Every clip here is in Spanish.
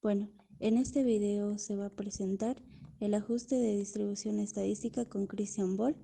Bueno, en este video se va a presentar el ajuste de distribución estadística con Christian Boll.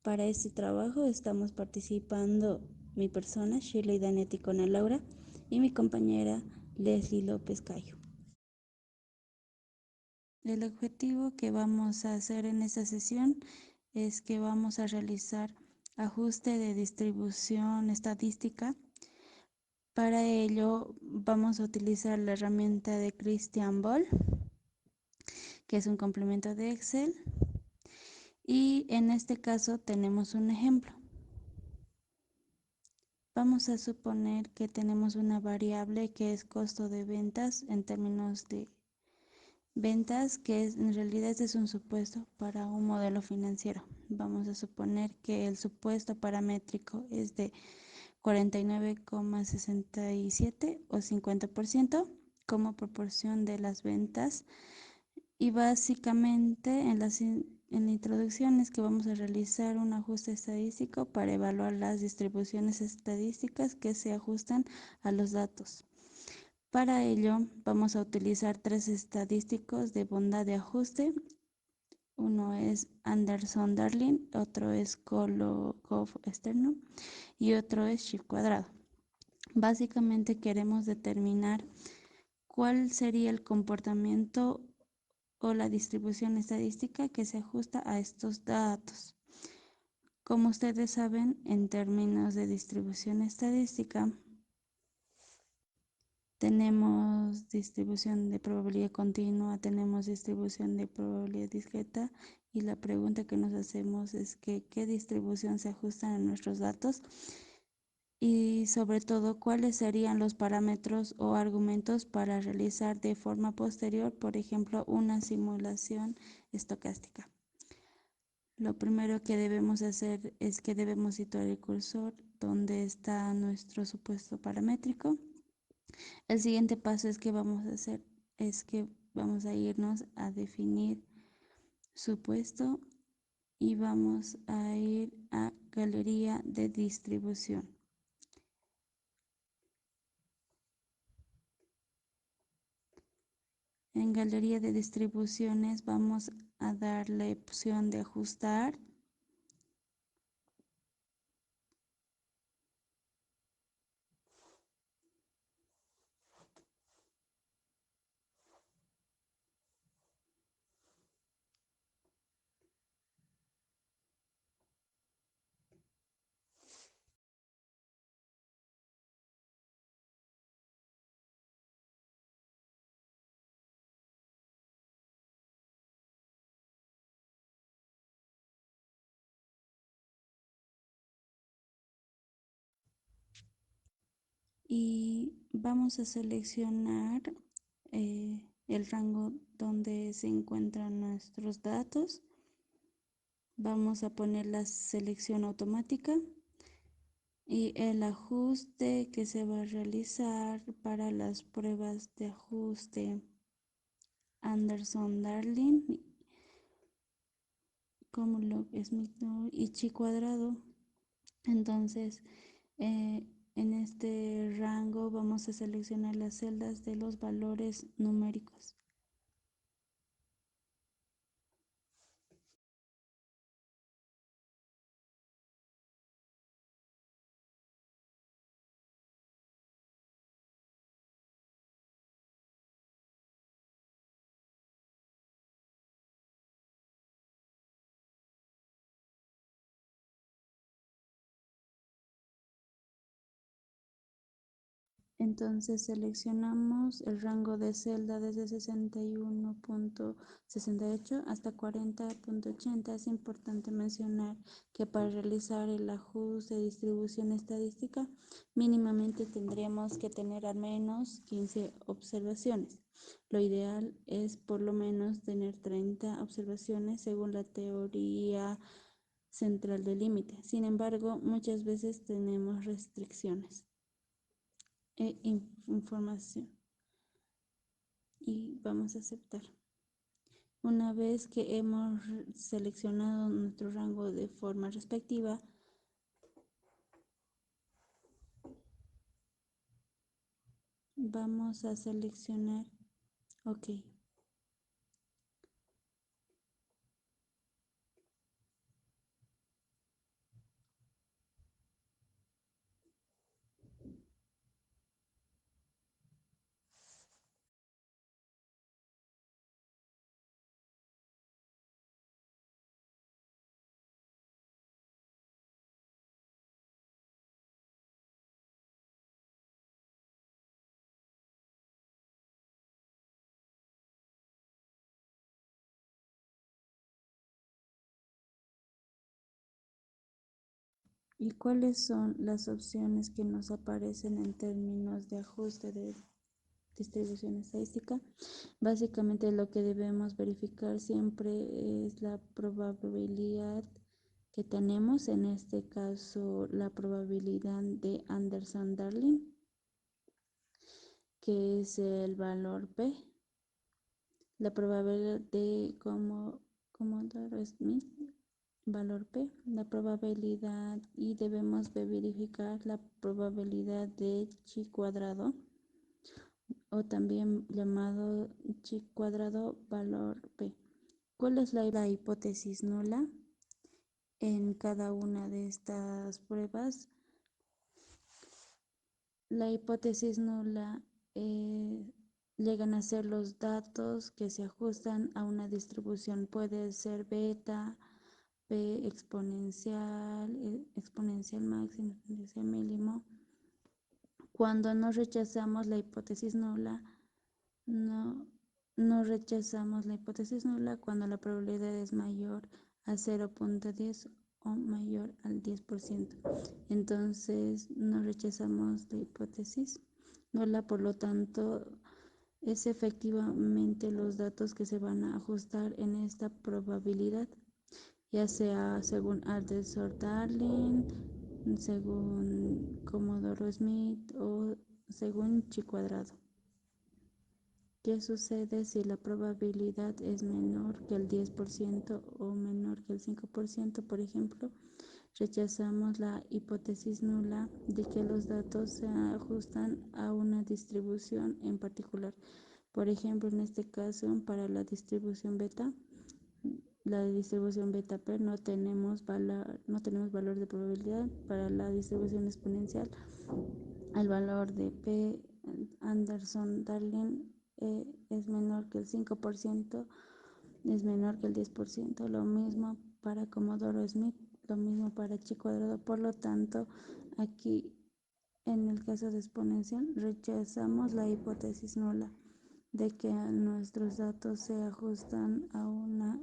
Para este trabajo estamos participando mi persona, Shirley Danetti con Laura, y mi compañera Leslie López Cayo. El objetivo que vamos a hacer en esta sesión es que vamos a realizar ajuste de distribución estadística. Para ello vamos a utilizar la herramienta de Christian Boll, que es un complemento de Excel, y en este caso tenemos un ejemplo. Vamos a suponer que tenemos una variable que es costo de ventas en términos de ventas, que en realidad es un supuesto para un modelo financiero. Vamos a suponer que el supuesto paramétrico es de 49,67 o 50% como proporción de las ventas. Y básicamente en la introducción es que vamos a realizar un ajuste estadístico para evaluar las distribuciones estadísticas que se ajustan a los datos. Para ello vamos a utilizar tres estadísticos de bondad de ajuste. Uno es Anderson-Darling, otro es Kolokov-Sterno y otro es Schiff cuadrado. Básicamente queremos determinar cuál sería el comportamiento o la distribución estadística que se ajusta a estos datos. Como ustedes saben, en términos de distribución estadística, tenemos distribución de probabilidad continua, tenemos distribución de probabilidad discreta, y la pregunta que nos hacemos es que qué distribución se ajustan a nuestros datos y sobre todo cuáles serían los parámetros o argumentos para realizar de forma posterior, por ejemplo, una simulación estocástica. Lo primero que debemos hacer es que debemos situar el cursor donde está nuestro supuesto paramétrico. El siguiente paso que vamos a hacer es que vamos a irnos a definir supuesto y vamos a ir a galería de distribución. En galería de distribuciones vamos a dar la opción de ajustar. Y vamos a seleccionar el rango donde se encuentran nuestros datos. Vamos a poner la selección automática y el ajuste que se va a realizar para las pruebas de ajuste Anderson-Darling, como lo es y chi cuadrado. Entonces, en este rango vamos a seleccionar las celdas de los valores numéricos. Entonces seleccionamos el rango de celda desde 61,68 hasta 40,80. Es importante mencionar que para realizar el ajuste de distribución estadística mínimamente tendríamos que tener al menos 15 observaciones. Lo ideal es por lo menos tener 30 observaciones según la teoría central del límite. Sin embargo, muchas veces tenemos restricciones información y vamos a aceptar. Una vez que hemos seleccionado nuestro rango de forma respectiva, vamos a seleccionar Ok. ¿Y cuáles son las opciones que nos aparecen en términos de ajuste de distribución estadística? Básicamente lo que debemos verificar siempre es la probabilidad que tenemos, en este caso la probabilidad de Anderson-Darling, que es el valor P, la probabilidad de Commodore-Smith, valor P, la probabilidad, y debemos verificar la probabilidad de chi cuadrado, o también llamado chi cuadrado valor P. ¿Cuál es la hipótesis nula en cada una de estas pruebas? La hipótesis nula llegan a ser los datos que se ajustan a una distribución. Puede ser beta, P exponencial, exponencial máximo, exponencial mínimo. Cuando no rechazamos la hipótesis nula, no, no rechazamos la hipótesis nula cuando la probabilidad es mayor a 0.10 o mayor al 10%. Entonces no rechazamos la hipótesis nula, por lo tanto es efectivamente los datos que se van a ajustar en esta probabilidad, ya sea según Aldershot-Darling, según Comodoro-Smith o según chi cuadrado. ¿Qué sucede si la probabilidad es menor que el 10% o menor que el 5%? Por ejemplo, rechazamos la hipótesis nula de que los datos se ajustan a una distribución en particular. Por ejemplo, en este caso, para la distribución beta P, no tenemos valor de probabilidad. Para la distribución exponencial, el valor de P Anderson-Darling es menor que el 5%, es menor que el 10%, lo mismo para Comodoro-Smith, lo mismo para chi cuadrado. Por lo tanto, aquí en el caso de exponencial rechazamos la hipótesis nula de que nuestros datos se ajustan a una.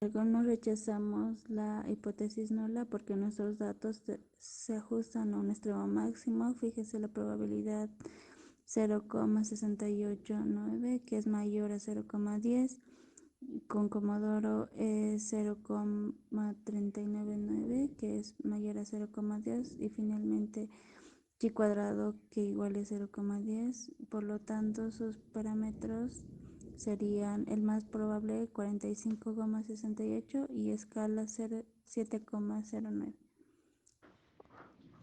Luego no rechazamos la hipótesis nula porque nuestros datos se ajustan a un extremo máximo. Fíjese la probabilidad 0,689, que es mayor a 0,10. Con Comodoro es 0,399, que es mayor a 0,10. Y finalmente chi cuadrado, que igual es 0,10. Por lo tanto, sus parámetros serían el más probable 45,68 y escala 7,09.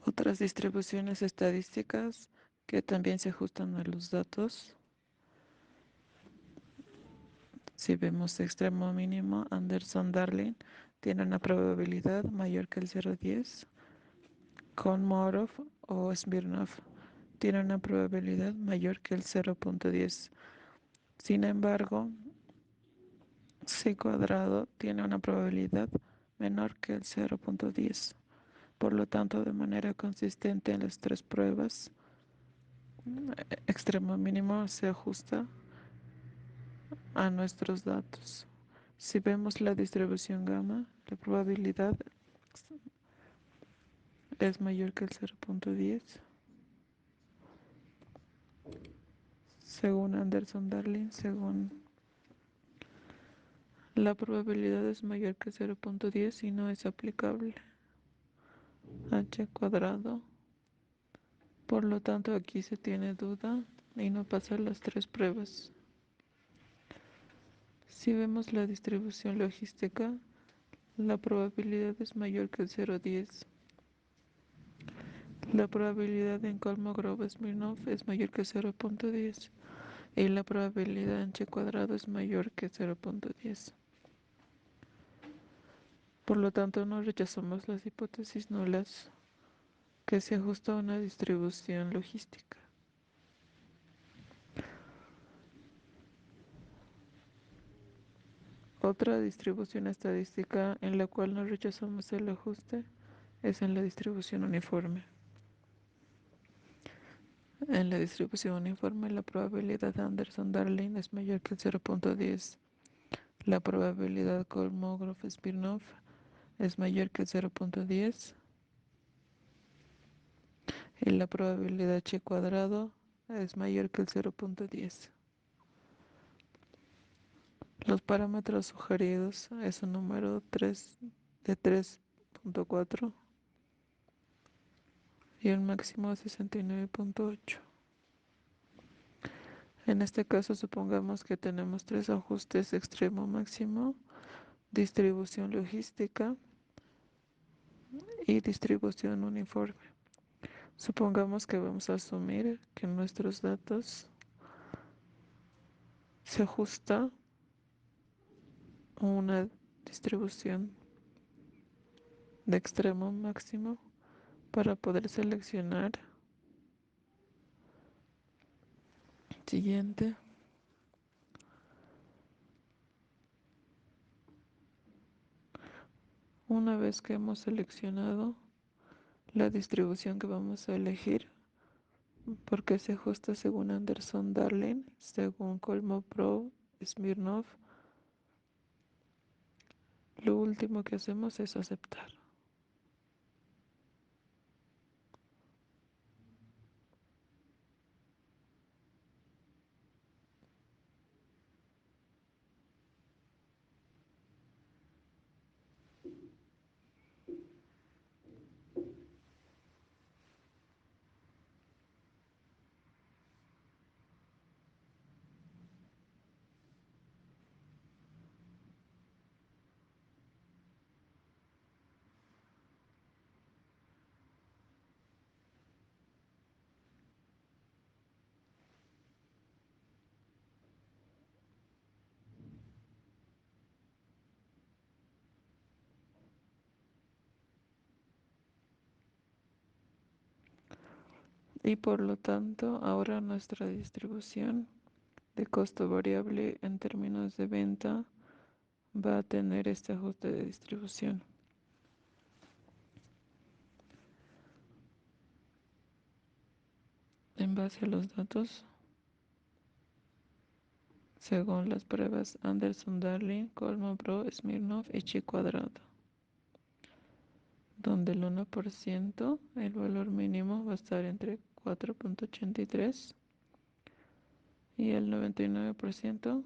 Otras distribuciones estadísticas que también se ajustan a los datos. Si vemos extremo mínimo, Anderson-Darling tiene una probabilidad mayor que el 0,10. Kolmogorov o Smirnov tiene una probabilidad mayor que el 0,10. Sin embargo, C cuadrado tiene una probabilidad menor que el 0,10. Por lo tanto, de manera consistente en las tres pruebas, extremo mínimo se ajusta a nuestros datos. Si vemos la distribución gamma, la probabilidad es mayor que el 0,10. Según Anderson-Darling, la probabilidad es mayor que 0,10 y no es aplicable h cuadrado. Por lo tanto, aquí se tiene duda y no pasa las tres pruebas. Si vemos la distribución logística, la probabilidad es mayor que el 0,10. La probabilidad en Kolmogorov-Smirnov es mayor que 0,10. y la probabilidad en chi cuadrado es mayor que 0.10. Por lo tanto, no rechazamos las hipótesis nulas que se ajusta a una distribución logística. Otra distribución estadística en la cual no rechazamos el ajuste es en la distribución uniforme. En la distribución uniforme, la probabilidad de Anderson-Darling es mayor que el 0.10. La probabilidad Kolmogorov-Smirnov es mayor que el 0.10 y la probabilidad chi cuadrado es mayor que el 0.10. Los parámetros sugeridos es un número 3 de 3.4 y un máximo de 69.8. En este caso, supongamos que tenemos tres ajustes: extremo máximo, distribución logística y distribución uniforme. Supongamos que vamos a asumir que nuestros datos se ajusta a una distribución de extremo máximo para poder seleccionar siguiente. Una vez que hemos seleccionado la distribución que vamos a elegir, porque se ajusta según Anderson-Darling, según Kolmogorov-Smirnov, lo último que hacemos es aceptar. Y por lo tanto, ahora nuestra distribución de costo variable en términos de venta va a tener este ajuste de distribución. En base a los datos, según las pruebas Anderson-Darling, Kolmogorov-Smirnov y chi cuadrado, donde el 1%, el valor mínimo, va a estar entre 4.83 y el 99%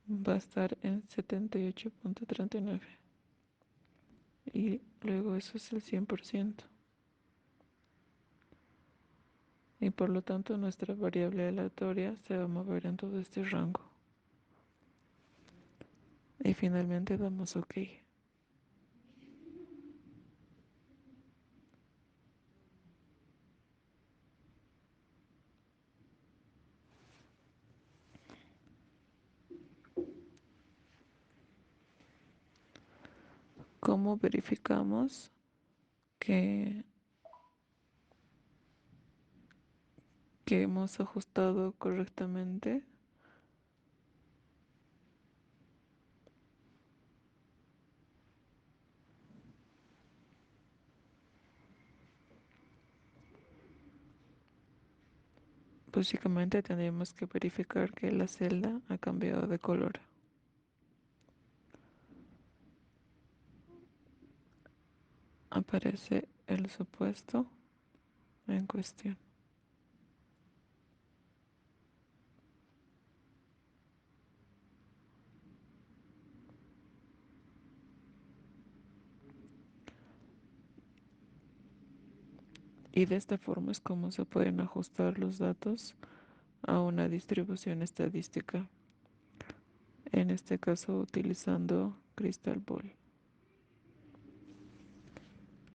va a estar en 78.39 y luego eso es el 100%. Y por lo tanto nuestra variable aleatoria se va a mover en todo este rango. Y finalmente damos OK. ¿Cómo verificamos que, que hemos ajustado correctamente? Básicamente tendríamos que verificar que la celda ha cambiado de color. Aparece el supuesto en cuestión. Y de esta forma es como se pueden ajustar los datos a una distribución estadística, en este caso utilizando Crystal Ball.